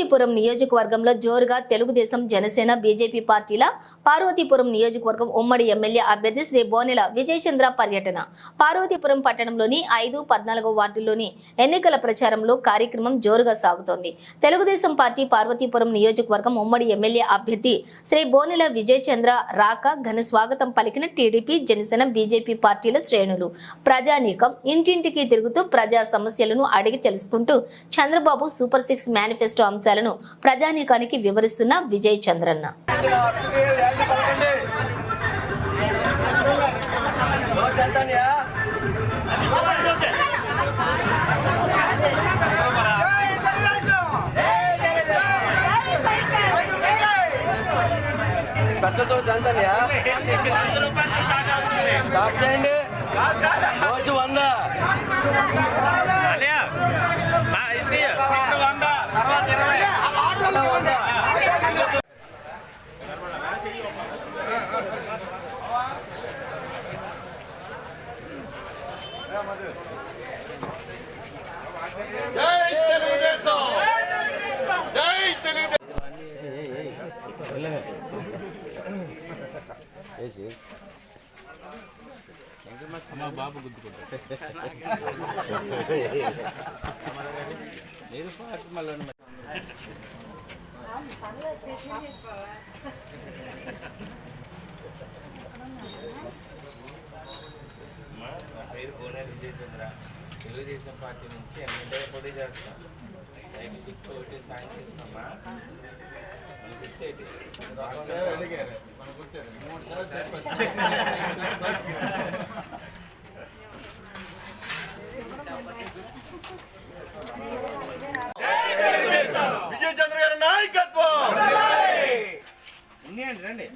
పార్వతీపురం నియోజకవర్గంలో జోరుగా తెలుగుదేశం జనసేన బీజేపీ పార్టీల పార్వతీపురం నియోజకవర్గం ఉమ్మడి ఎమ్మెల్యే అభ్యర్థి శ్రీ బోనెల విజయచంద్ర పర్యటన. పార్వతీపురం పట్టణంలోని 5, 14 వార్డుల్లోని ఎన్నికల ప్రచారంలో కార్యక్రమం జోరుగా సాగుతోంది. తెలుగుదేశం పార్టీ పార్వతీపురం నియోజకవర్గం ఉమ్మడి ఎమ్మెల్యే అభ్యర్థి శ్రీ బోనెల విజయచంద్ర రాక ఘన స్వాగతం పలికిన టీడీపీ, జనసేన, బీజేపీ పార్టీల శ్రేణులు, ప్రజానీకం ఇంటింటికి తిరుగుతూ ప్రజా సమస్యలను అడిగి తెలుసుకుంటూ చంద్రబాబు సూపర్ 6 మేనిఫెస్టో అంశాలను ప్రజానీకానికి వివరిస్తున్న విజయ్ చంద్రన్న. స్పెషల్ దోశ ఎంతయా? స్టార్ట్ చేయండి. దోశ 100. తర్వాత 20. జై తెలుగుదేశం, జై తెలుగుదేశం. బాబు గుద్దుకుంటా నేను పాటు మళ్ళీ నా పేరు బోనెల విజయచంద్ర. తెలుగుదేశం పార్టీ నుంచి ఎమ్మెల్యే పోటీ చేస్తాం. రైతు గుర్తు ఒకటి సాయం చేస్తామా? మన గుర్తేటి విజయచంద్ర గారి నాయకత్వం. రండి.